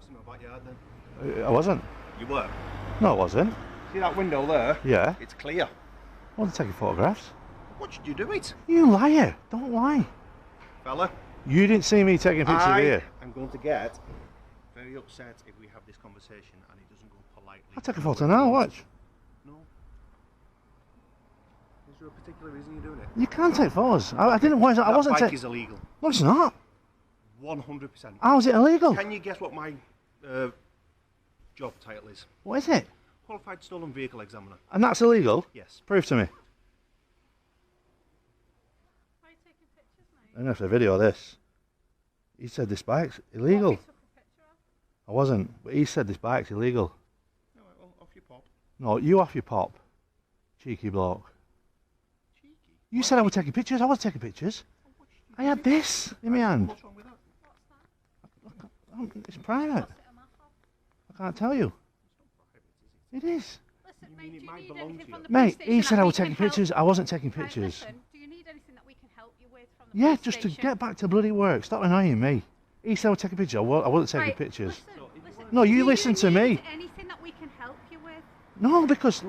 photographs in my backyard then? I wasn't. You were? No, I wasn't. See that window there? Yeah. It's clear. I wasn't taking photographs. What should you do it? You liar. Don't lie. Fella? You didn't see me taking pictures here. I'm going to get very upset if we have this conversation and it doesn't go politely. I'll take a photo now, watch. No. Is there a particular reason you're doing it? You can't take photos. I didn't want to. I wasn't taking. That bike taking. is illegal. No, it's not. 100%. How is it illegal? Can you guess what my job title is? What is it? Qualified Stolen Vehicle Examiner. And that's illegal? Yes. Prove to me. Why are you taking pictures, mate? I'm going to have to video this. He said this bike's illegal. What have you took a picture of? I wasn't, but he said this bike's illegal. Alright, well, off you pop. No, you off your pop. Cheeky bloke. Cheeky? You said I was taking pictures. I wasn't taking pictures. I had this in my hand. What's wrong with that? What's that? It's private. What's it a map of? I can't tell you. It is. Listen, mean mate, it do you might need belong anything to from you? the police Mate, he station said that I we was can taking help? pictures. I wasn't taking Right, pictures. listen, do you need anything that we can help you with from the Yeah, police just to station? get back to bloody work. Stop annoying me. He said I was taking pictures. I wasn't taking Right, pictures. Listen, No, you do listen to me. need anything that we can help you with? No, because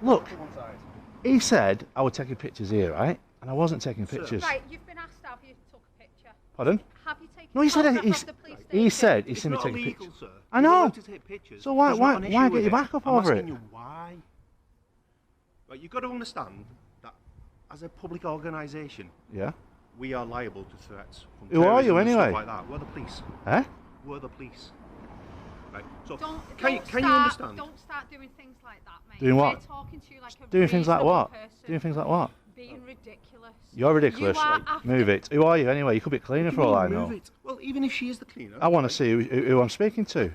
look, To one side. he said I was taking pictures here, right? And I wasn't taking Sir. pictures. Right, you've been asked, have you took a picture? Pardon? Have you taken No, he said photograph he's, of the police he station? said he It's seen me not taking illegal, pictures. sir. I You're know. allowed to take pictures. So why There's not an issue get with your it. back up I'm over asking it? you why. Right, you've got to understand that as a public organisation, Yeah. we are liable to threats from Who are you terrorism and anyway? stuff like that. We're the police. Eh? We're the police. Right. So Can you understand? Don't start doing things like that, mate. Doing what? We're talking to you like a Doing things like reasonable what? person. Doing things like what? Being ridiculous. You're ridiculous. You are after Move it. Who are you anyway? You could be a cleaner for all I know. Move it. Well, even if she is the cleaner. I want to see who I'm speaking to.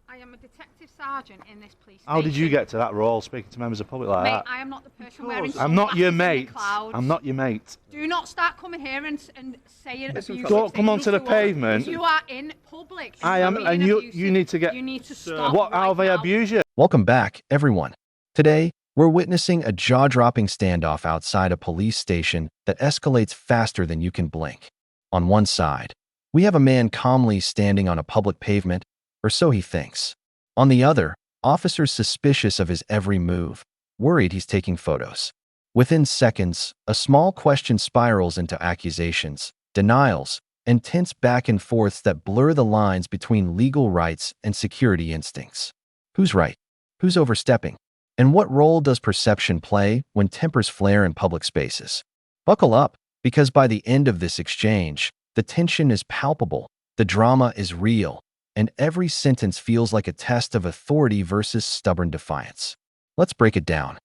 I am a detective sergeant in this police How did you station. get to that role, speaking to members of the public like Mate, that? I am not the person Because wearing I'm not your sunglasses in mate. the clouds. I'm not your mate. Do not start coming here and saying Listen, abusive Don't come things onto the to us. pavement. You are in public. I am, being and you abusive. need to get. You need to Sir. stop. What? How right they now. abuse you? Welcome back, everyone. Today, we're witnessing a jaw-dropping standoff outside a police station that escalates faster than you can blink. On one side, we have a man calmly standing on a public pavement, or so he thinks. On the other, officers suspicious of his every move, worried he's taking photos. Within seconds, a small question spirals into accusations, denials, and tense back and forths that blur the lines between legal rights and security instincts. Who's right? Who's overstepping? And what role does perception play when tempers flare in public spaces? Buckle up, because by the end of this exchange, the tension is palpable, the drama is real, and every sentence feels like a test of authority versus stubborn defiance. Let's break it down.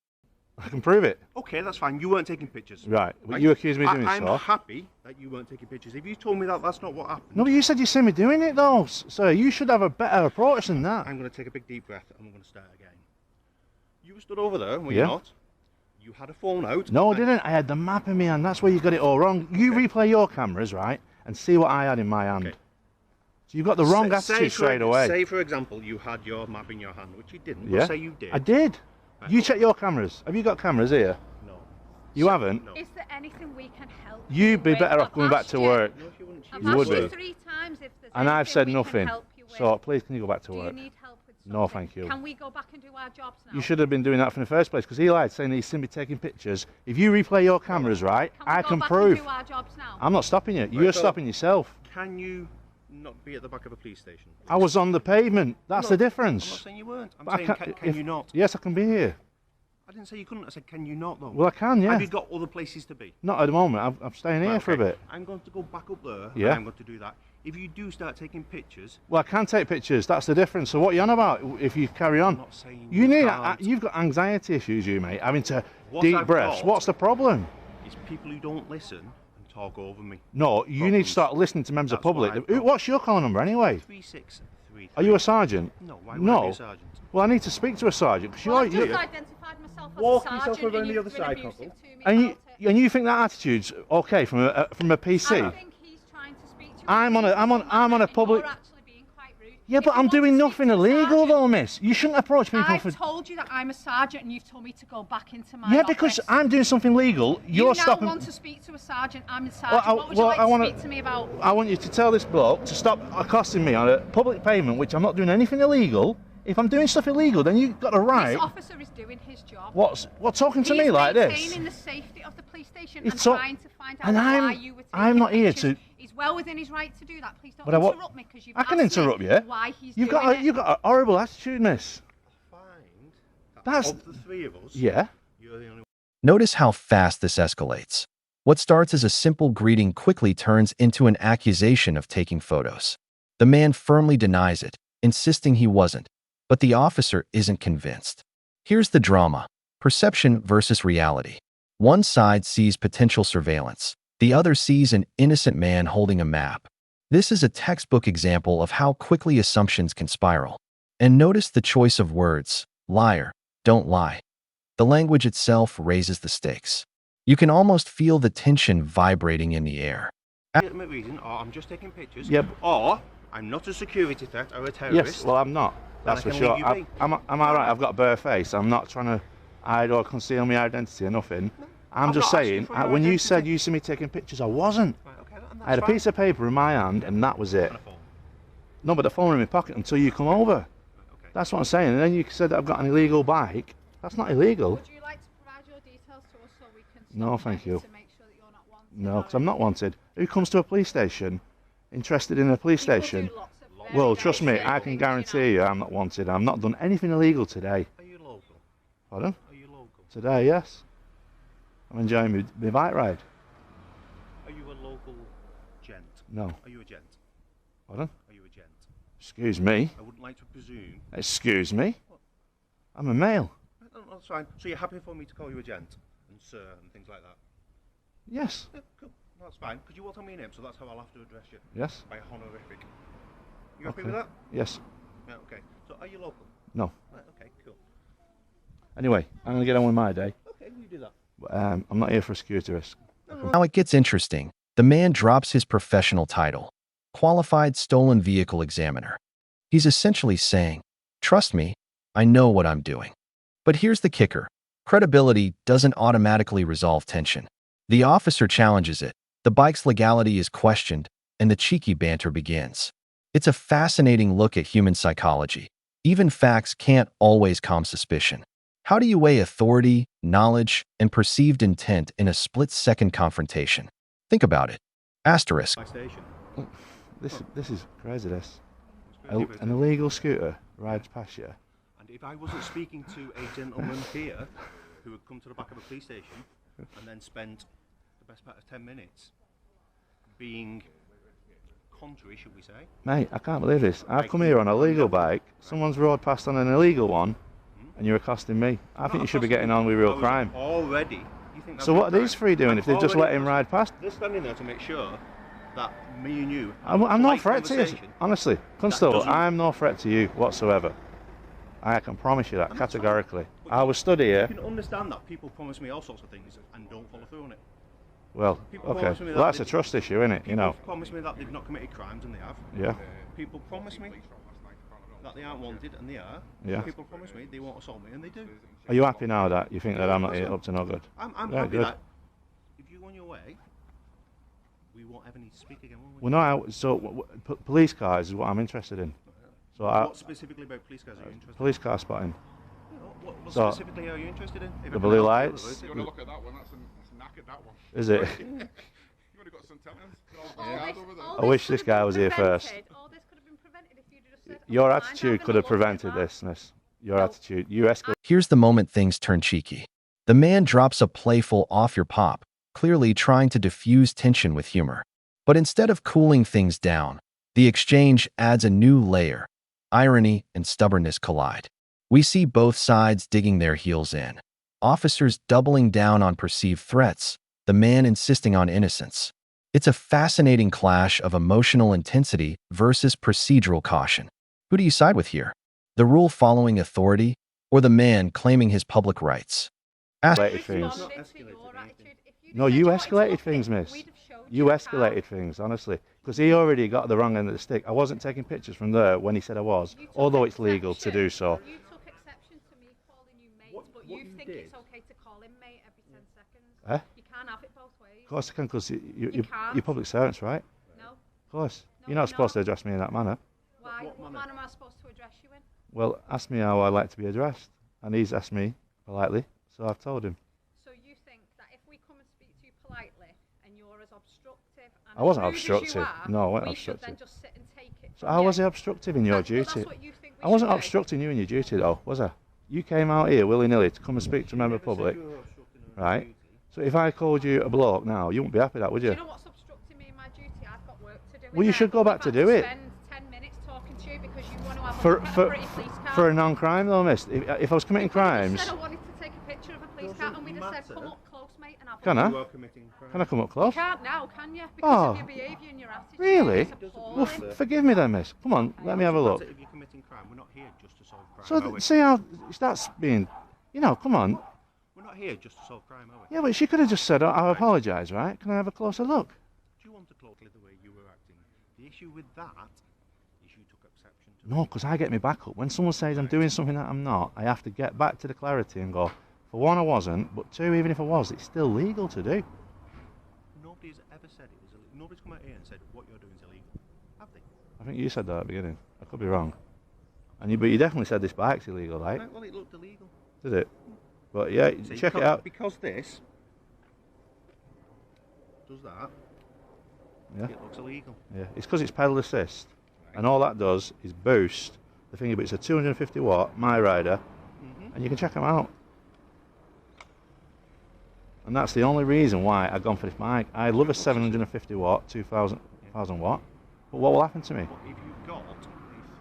I can prove it. Okay, that's fine. You weren't taking pictures. Right. But you accuse me of doing I'm so. happy that you weren't taking pictures. If you told me that that's not what happened, No, but you said you seen me doing it though, sir. You should have a better approach than that. I'm going to take a big deep breath and I'm going to start again. You stood over there, were Yeah. you not? You had a phone out. No, I and- didn't. I had the map in my hand. That's where you got it all wrong. You replay your cameras, right, and see what I had in my hand. Okay. So you've got the wrong Say attitude straight away. Say, for example, you had your map in your hand, which you didn't. Yeah. But say you did. I did. Right. You check your cameras. Have you got cameras here? No. You haven't? No. Is there anything we can help You'd be with? better off I've going back asked to you- work. No, if you wouldn't I've choose You asked would you be. 3 times if there's And I've anything said we nothing. Can help you with. So please, can you go back to Do you work? need help with No, something? thank you. Can we go back and do our jobs now? You should have been doing that from the first place, because he lied, saying he's seen me taking pictures. If you replay your cameras, right, Can we I go can back prove. And do our jobs now? I'm not stopping you. You're so- stopping yourself. Can you not be at the back of a police station? I was on the pavement. That's No, the I'm not difference. saying you weren't. I'm But I saying, can't- can if- you not? Yes, I can be here. I didn't say you couldn't. I said, can you not, though? Well, I can, yeah. Have you got other places to be? Not at the moment. I'm staying here Right, for a okay. bit. I'm going to go back up there. Yeah. And I'm going to do that. If you do start taking pictures, Well, I can take pictures. That's the difference. So what are you on about? If you carry on, I'm not saying you need. can't. You've got anxiety issues, you mate. Having to What deep I've breaths. got- What's the problem? It's people who don't listen and talk over me. No, you need Problems. to start listening to members of That's what public. I've got. What's your call number anyway? 3633. Are you a sergeant? No. Why would I No. be a sergeant? Well, I need to speak to a sergeant because Well, I've you're. just identified myself as Walk a yourself sergeant over on and the you've other been side, abusive Cockle. to me And about it. you think that attitude's okay from a PC? I think he's trying to speak to you. I'm on a public- You're actually being quite rude. Yeah, If but you I'm want to doing speak nothing to a illegal sergeant- though, miss. You shouldn't approach people I've for... told you that I'm a sergeant and you've told me to go back into my Yeah, office. because I'm doing something legal. You You're now stopping... want to speak to a sergeant. I'm a sergeant. Well, What would you like I to wanna- speak to me about? I want you to tell this bloke to stop accosting me on a public pavement, which I'm not doing anything illegal. If I'm doing stuff illegal, then you've got a right... This officer is doing his job. What talking to He's me like this? maintaining the safety of the police station He's and talk- trying to find out and why you were taking I'm not here pictures. to- He's well within his right to do that. Please don't But I wa- interrupt me because you've I can asked me interrupt you. why he's You've doing got it. you've got a horrible attitude, miss. Find that That's- of the three of us, Yeah. you're the only one. Notice how fast this escalates. What starts as a simple greeting quickly turns into an accusation of taking photos. The man firmly denies it, insisting he wasn't, but the officer isn't convinced. Here's the drama: perception versus reality. One side sees potential surveillance. The other sees an innocent man holding a map. This is a textbook example of how quickly assumptions can spiral. And notice the choice of words: liar, don't lie. The language itself raises the stakes. You can almost feel the tension vibrating in the air. Legitimate reason, or I'm just taking pictures, Yep. or I'm not a security threat or a terrorist. Yes. Well, I'm not. That's I for can sure. leave you be. I'm all right. I've got a bare face. I'm not trying to hide or conceal my identity or nothing. I'm I've just not asked you saying. for your When you identity. said you see me taking pictures, I wasn't. Right, okay, and I had a that's piece of paper in my hand, and that was it. fine. And a phone. No, but the phone in my pocket until you come over. Right, okay. That's what I'm saying. And then you said that I've got an illegal bike. That's not illegal. Would you like to provide your details to us so we can No, stop thank checking you. to make sure that you're not wanted? No, because I'm not wanted. Who comes to a police station interested in a police People do station? lots of very, Well, very trust me, simple I can things, guarantee you I'm not wanted. I've not done anything illegal today. Are you local? Pardon? Are you local? Today, yes. I'm enjoying my bike ride. Are you a local gent? No. Are you a gent? Pardon? Are you a gent? Excuse me. I wouldn't like to presume. Excuse me. I'm a male. No, that's fine. So you're happy for me to call you a gent and sir and things like that? Yes. Yeah, cool. That's fine. Because you will tell me your name, so that's how I'll have to address you. Yes. By honorific. You happy Okay. with that? Yes. Yeah, okay. So are you local? No. Right, okay, cool. Anyway, I'm going to get on with my day. Okay, you do that. I'm not here for a security risk. Now it gets interesting. The man drops his professional title, Qualified Stolen Vehicle Examiner. He's essentially saying, trust me, I know what I'm doing. But here's the kicker. Credibility doesn't automatically resolve tension. The officer challenges it, the bike's legality is questioned, and the cheeky banter begins. It's a fascinating look at human psychology. Even facts can't always calm suspicion. How do you weigh authority, knowledge, and perceived intent in a split-second confrontation? Think about it. Asterisk. My station. This is crazy, this. It's crazy, isn't An it? illegal scooter rides past you. And if I wasn't speaking to a gentleman here who would come to the back of a police station and then spent the best part of 10 minutes being contrary, should we say? Mate, I can't believe this. I've come here on a legal bike, someone's rode past on an illegal one, and you're accosting me. I think you should be getting on with real crime. Already. You think that's So real what are these crime? three doing I'm if they've just let already- him ride past? They're standing there to make sure that me and you. I'm have a no polite threat to you. conversation. Honestly, Constable, doesn't- I'm no threat to you whatsoever. I can promise you that And that's fine. categorically. But I was stood here. You can understand that people promise me all sorts of things and don't follow through on it. Well, People okay. promise me Well, that that's a they- trust issue, isn't it? You People know. promise me that they've not committed crimes and they have. Yeah. People promise me that they aren't wanted and they are. Yeah. People promise me they won't assault me and they do. Are you happy now that you think that I'm not here up to no good? I'm Right, happy good. that if you go on your way, we won't ever need to speak again, will we? Well, no. Police cars is what I'm interested in. So What specifically about police cars are you interested police car spotting. in? What so- specifically are you interested in? If I The can blue help you, lights? Louis. You want to look at that one? That's knackered, that one. Is it? You would have got some talent. Over there. I wish this guy was here first. All this could have been prevented if you'd just said, Your "Oh, mind attitude having could a have look at prevented that." this, miss. Your No. attitude. You escalated. Here's the moment things turn cheeky. The man drops a playful off your pop, clearly trying to diffuse tension with humor. But instead of cooling things down, the exchange adds a new layer. Irony and stubbornness collide. We see both sides digging their heels in. Officers doubling down on perceived threats, the man insisting on innocence. It's a fascinating clash of emotional intensity versus procedural caution. Who do you side with here? The rule-following authority or the man claiming his public rights? Escalated things. Not Responded to escalated your anything. attitude. If you'd No, said you you wanted to escalated look things, at it, miss. we'd have showed You the car. escalated things, honestly. Because he already got the wrong end of the stick. I wasn't taking pictures from there when he said I was, You took although it's legal to do so. You took exception to me calling you mate, but what you you think did- it's okay to call him mate every 10 seconds. Eh? You can't have it both ways. Of course I can, because You can't. you're public servants, right? No. Of course. No, You're not you're supposed to not. address me in that manner. Why? What What manner? manner am I supposed to address you in? Well, ask me how I like to be addressed. And he's asked me politely, so I've told him. So you think that if we come and speak to you politely and you're as obstructive and I wasn't as rude as you obstructive. are, No, I wasn't we should then obstructive. just sit and take it So from how you? was I obstructive in your Well, duty? that's what you think we I wasn't should do. obstructing you in your duty though, was I? You came out here willy-nilly to come and speak to a member of the public, You were obstructing her right? duty. So if I called you a bloke now, you wouldn't be happy with that, would Do you? you know what's obstructing me in my duty? I've got work to do. Well, you innit? should go back We've to had do it. Spend 10 minutes talking to you because you want to have a For look at a for pretty police car. for a non-crime though, miss. If I was committing You could have just crimes, said I wanted to take a picture of a police car, and we'd have said, Doesn't "Come matter. up close, mate, and have a Can look." I? You are committing crime. can I come up You close? can't now, can you? Because Oh. of your behaviour and your attitude. Really? It's Well, appalling. forgive me then, miss. Come on, let me have a look. If you're committing crime, we're not here just to solve crime. So are we? see how that's being, come on. We're not here just to solve crime, are we? Yeah, but she could have just said, I apologise, right? Can I have a closer look? Do you want to closely the way you were acting? The issue with that is you took exception to No, because I get me back up. When someone says I'm doing something that I'm not, I have to get back to the clarity and go, for one, I wasn't, but two, even if I was, it's still legal to do. Nobody's ever said it was illegal. Nobody's come out here and said what you're doing is illegal. Have they? I think you said that at the beginning. I could be wrong. But you definitely said this bike's illegal, right? Well, it looked illegal. Did it? But yeah, See, check it because- out. Because this does that, Yeah, it looks illegal. yeah. It's because it's pedal assist, and all that does is boost the thingy. But it's a 250 watt My Rider, and you can check them out. And that's the only reason why I've gone for this bike. I love a 750 watt, 2000 watt. But what will happen to me? But if you've got a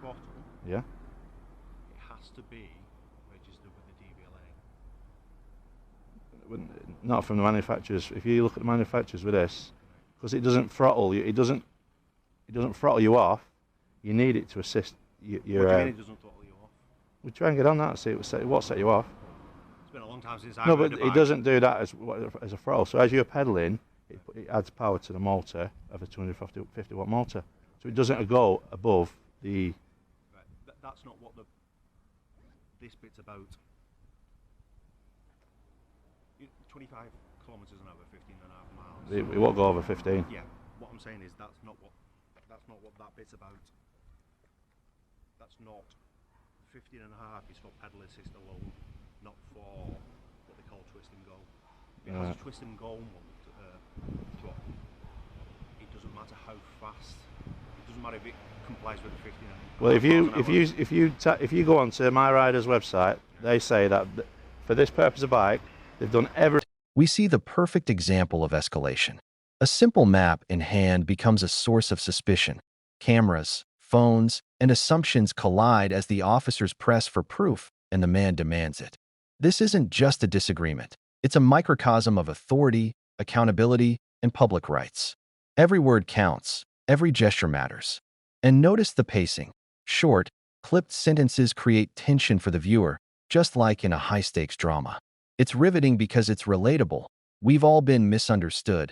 throttle, Yeah. it has to be registered with the DVLA. Not from the manufacturers. If you look at the manufacturers with this, because it doesn't throttle you, it doesn't throttle you off. You need it to assist your. What do you mean it doesn't throttle you off? We try and get on that and see what set you off. It's been a long time since I No, rode but a it bike. doesn't do that as a throttle. So as you're pedaling, it adds power to the motor of a 250 watt motor. So it doesn't go above the. Right. That's not what this bit's about. 25 kilometres an hour, 15 and a half miles. It won't go over 15. Yeah. What I'm saying is that's not what that bit's about. That's not 15 and a half is for pedal assist alone, not for what they call twist and go. If it has a twist and go throttle, it doesn't matter how fast. It doesn't matter if it complies with the 15 and Well, if miles an hour. you go onto My Rider's website, they say that for this purpose of bike, they've done everything. We see the perfect example of escalation. A simple map in hand becomes a source of suspicion. Cameras, phones, and assumptions collide as the officers press for proof and the man demands it. This isn't just a disagreement. It's a microcosm of authority, accountability, and public rights. Every word counts. Every gesture matters. And notice the pacing. Short, clipped sentences create tension for the viewer, just like in a high-stakes drama. It's riveting because it's relatable. We've all been misunderstood,